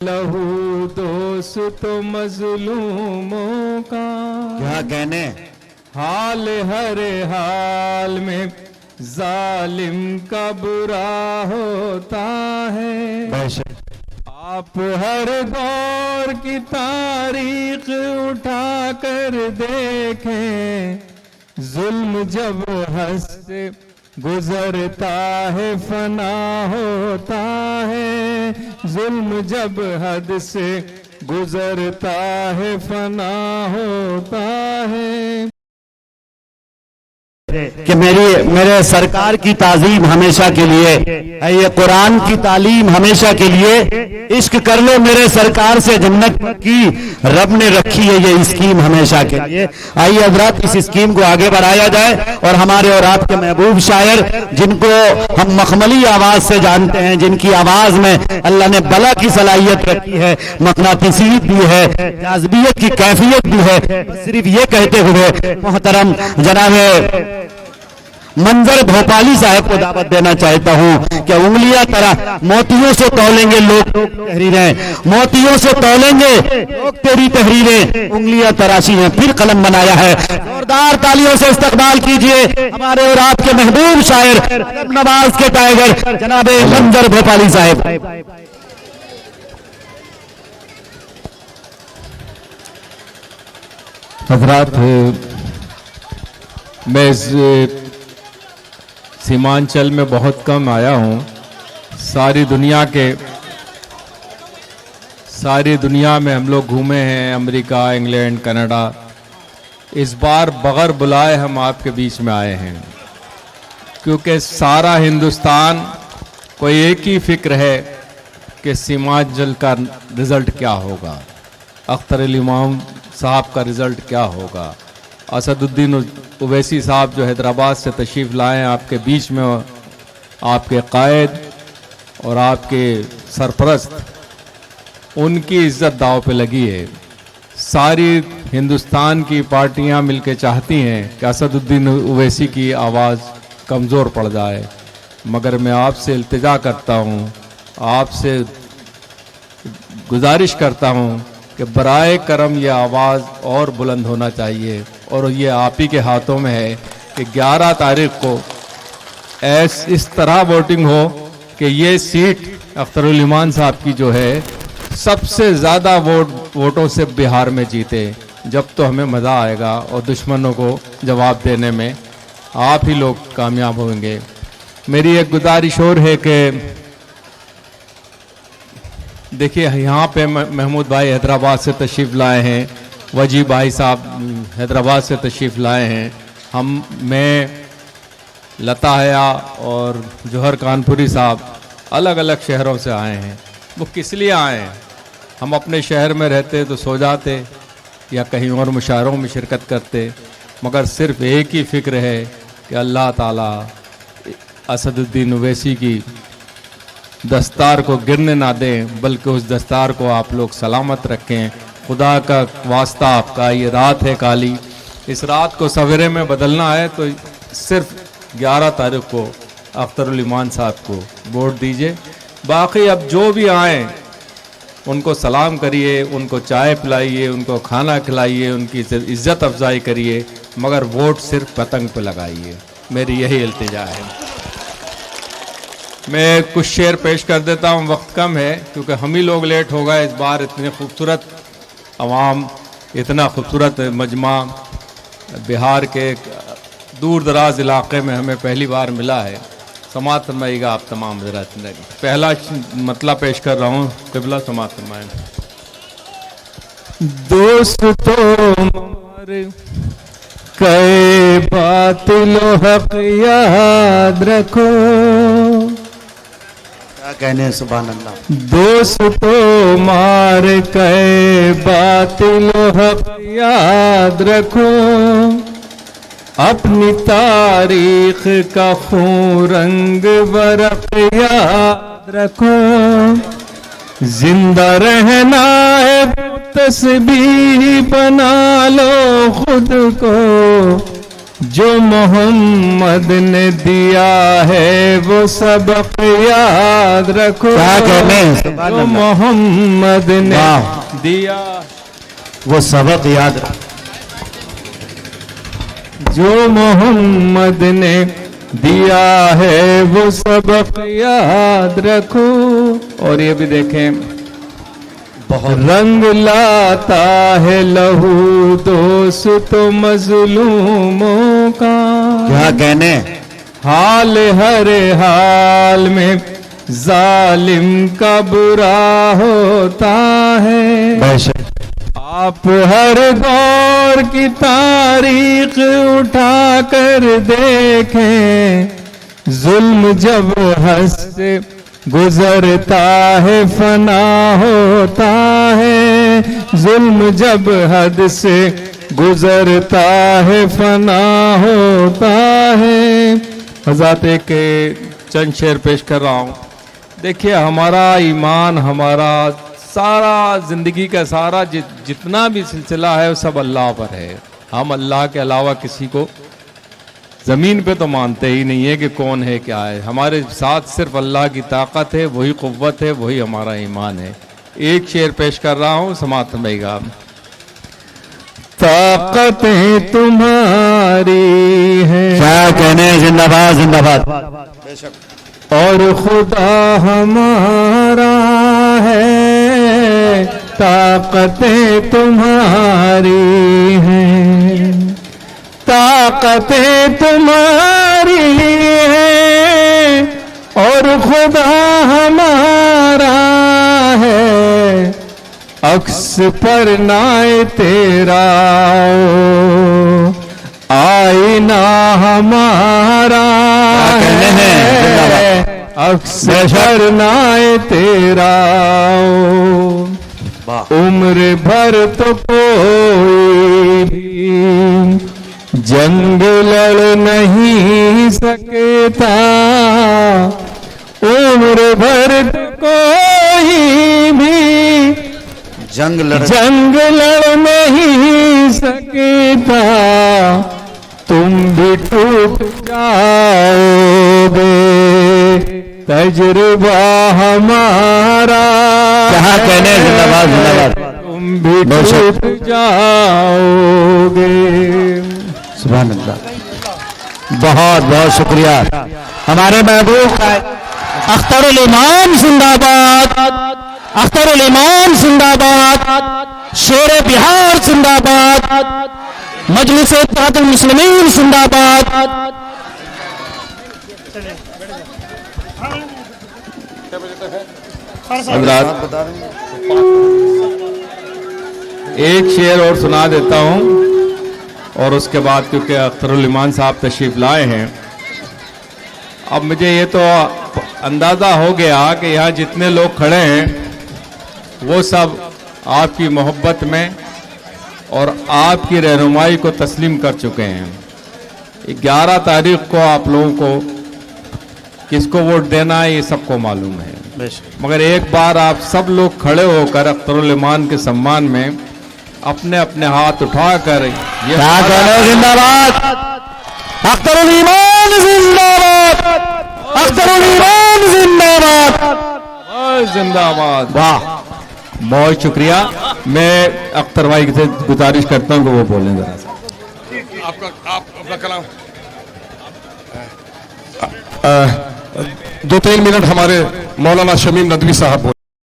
لہو دوست مظلوموں کا کیا کہنے حال ہر حال میں ظالم کا برا ہوتا ہے. آپ ہر دور کی تاریخ اٹھا کر دیکھیں، ظلم جب حد سے گزرتا ہے فنا ہوتا ہے. ظلم جب حد سے گزرتا ہے فنا ہوتا ہے. کہ میرے سرکار کی تعظیم ہمیشہ کے لیے ہے، یہ قرآن کی تعلیم ہمیشہ کے لیے. عشق کر لو میرے سرکار سے جنت کی رب نے رکھی ہے یہ اسکیم ہمیشہ کے لیے. آئیے حضرات اس اسکیم کو آگے بڑھایا جائے اور ہمارے اور آپ کے محبوب شاعر جن کو ہم مخملی آواز سے جانتے ہیں، جن کی آواز میں اللہ نے بلا کی صلاحیت رکھی ہے، مقناطیسیت بھی ہے، جاذبیت کی کیفیت بھی ہے. صرف یہ کہتے ہوئے محترم جناب منظر بھوپالی صاحب کو دعوت دینا چاہتا ہوں کہ انگلیاں طرح موتیوں سے تولیں گے لوگ تحریریں، موتیوں سے تولیں گے لوگ تیری تحریریں، انگلیاں تراشی ہیں پھر قلم بنایا ہے. زوردار تالیوں سے استقبال کیجئے ہمارے اور آپ کے محبوب شاعر ادب نواز کے ٹائیگر جناب منظر بھوپالی صاحب. حضرات، میں سیمانچل میں بہت کم آیا ہوں. ساری دنیا میں ہم لوگ گھومے ہیں، امریکہ، انگلینڈ، کینیڈا. اس بار بغیر بلائے ہم آپ کے بیچ میں آئے ہیں کیونکہ سارا ہندوستان کو ایک ہی فکر ہے کہ سیمانچل کا رزلٹ کیا ہوگا، اختر علی امام صاحب کا رزلٹ کیا ہوگا. اسد الدین اویسی صاحب جو حیدرآباد سے تشریف لائے ہیں آپ کے بیچ میں، آپ کے قائد اور آپ کے سرپرست، ان کی عزت داؤ پہ لگی ہے. ساری ہندوستان کی پارٹیاں مل کے چاہتی ہیں کہ اسد الدین اویسی کی آواز کمزور پڑ جائے، مگر میں آپ سے التجا کرتا ہوں، آپ سے گزارش کرتا ہوں کہ برائے کرم یہ آواز اور بلند ہونا چاہیے. اور یہ آپ ہی کے ہاتھوں میں ہے کہ 11 تاریخ کو اس طرح ووٹنگ ہو کہ یہ سیٹ اختر علی امان صاحب کی جو ہے سب سے زیادہ ووٹوں سے بہار میں جیتے. جب تو ہمیں مزہ آئے گا اور دشمنوں کو جواب دینے میں آپ ہی لوگ کامیاب ہوئیں گے. میری ایک گزارش اور ہے کہ دیکھیے یہاں پہ محمود بھائی حیدرآباد سے تشریف لائے ہیں، وجی بھائی صاحب حیدرآباد سے تشریف لائے ہیں، میں لتا حیا اور جوہر کانپوری صاحب الگ الگ شہروں سے آئے ہیں. وہ کس لیے آئے ہیں؟ ہم اپنے شہر میں رہتے تو سو جاتے یا کہیں اور مشاعروں میں شرکت کرتے، مگر صرف ایک ہی فکر ہے کہ اللہ تعالیٰ اسد الدین اویسی کی دستار کو گرنے نہ دیں، بلکہ اس دستار کو آپ لوگ سلامت رکھیں. خدا کا واسطہ آپ کا یہ رات ہے کالی، اس رات کو سویرے میں بدلنا ہے تو صرف 11 تاریخ کو اختر علی امان صاحب کو ووٹ دیجئے. باقی اب جو بھی آئیں ان کو سلام کریے، ان کو چائے پلائیے، ان کو کھانا کھلائیے، ان کی عزت افزائی کریے، مگر ووٹ صرف پتنگ پہ لگائیے. میری یہی التجا ہے. میں کچھ شعر پیش کر دیتا ہوں، وقت کم ہے کیونکہ ہم ہی لوگ لیٹ ہو گئے. اس بار اتنے خوبصورت عوام، اتنا خوبصورت مجمع بہار کے دور دراز علاقے میں ہمیں پہلی بار ملا ہے. سماعت فرمائیے گا آپ تمام حضرات. پہلا مطلب پیش کر رہا ہوں، قبلہ سماعت فرمائیں. دوستو مار کئے باطل و حق یاد رکھو. کیا کہنے سبحان اللہ. دوستو مار کئے باطل و حق یاد رکھو، اپنی تاریخ کا خون رنگ برق یاد رکھو. زندہ رہنا ہے تسبیح بنا لو خود کو، جو محمد نے دیا ہے وہ سبق یاد رکھو. کیا کہنے جو محمد نے دیا وہ سبق یاد رکھو. جو محمد نے دیا ہے وہ سبق یاد رکھو. اور یہ بھی دیکھیں رنگ لاتا ہے لہو دوست مظلوموں کا. کیا کہنے حال ہر حال میں ظالم کا برا ہوتا ہے. بے شک آپ ہر دور کی تاریخ اٹھا کر دیکھیں ظلم جب حد سے گزرتا ہے فنا ہوتا ہے. ظلم جب حد سے گزرتا ہے فنا ہوتا ہے. حضرات کے چند شعر پیش کر رہا ہوں. دیکھیے ہمارا ایمان ہمارا سارا زندگی کا سارا جتنا بھی سلسلہ ہے وہ سب اللہ پر ہے. ہم اللہ کے علاوہ کسی کو زمین پہ تو مانتے ہی نہیں ہے کہ کون ہے کیا ہے. ہمارے ساتھ صرف اللہ کی طاقت ہے, وہی قوت ہے, وہی ہمارا ایمان ہے. ایک شعر پیش کر رہا ہوں, سماعت فرمائیے گا. طاقتیں تمہاری ہیں, کیا کہنے زندہ باد زندہ باد. اور خدا ہمارا ہے. طاقتیں تمہاری ہیں, طاقتیں تمہاری ہیں اور خدا ہمارا ہے. عکس پر نائے تیرا آئینہ ہمارا ہے. عکس پر نائے تیرا عمر بھر تو کوئی بھی جنگ لڑ نہیں سکتا. عمر بھر تو کوئی بھی جنگ لڑ نہیں سکتا. تم بھی ٹوٹ جاؤ گے تجربہ ہمارا. کہاں کہنے زندہ باد زندہ باد. تم بھی ٹوٹ جاؤ گے. سبحان اللہ. بہت بہت شکریہ. ہمارے محبوب کا اختر الامام زندہ باد, اختر الامام زندہ باد, شیر بہار زندہ باد, مجلس اتحاد المسلمین زندہ باد. حضرات ایک شعر اور سنا دیتا ہوں اور اس کے بعد کیونکہ اختر الایمان صاحب تشریف لائے ہیں. اب مجھے یہ تو اندازہ ہو گیا کہ یہاں جتنے لوگ کھڑے ہیں وہ سب آپ کی محبت میں اور آپ کی رہنمائی کو تسلیم کر چکے ہیں. 11 تاریخ کو آپ لوگوں کو کس کو ووٹ دینا ہے یہ سب کو معلوم ہے, مگر ایک بار آپ سب لوگ کھڑے ہو کر اختر الایمان کے سمان میں اپنے اپنے ہاتھ اٹھا کر یہ زندہ باد, اختر الایمان زندہ باد, اختر الایمان زندہ باد, زندہ باد. واہ بہت شکریہ. میں اختر بھائی سے گزارش کرتا ہوں کہ وہ بولیں ذرا سا. آپ اپنا کلام 2-3 منٹ ہمارے مولانا شمیم ندوی صاحب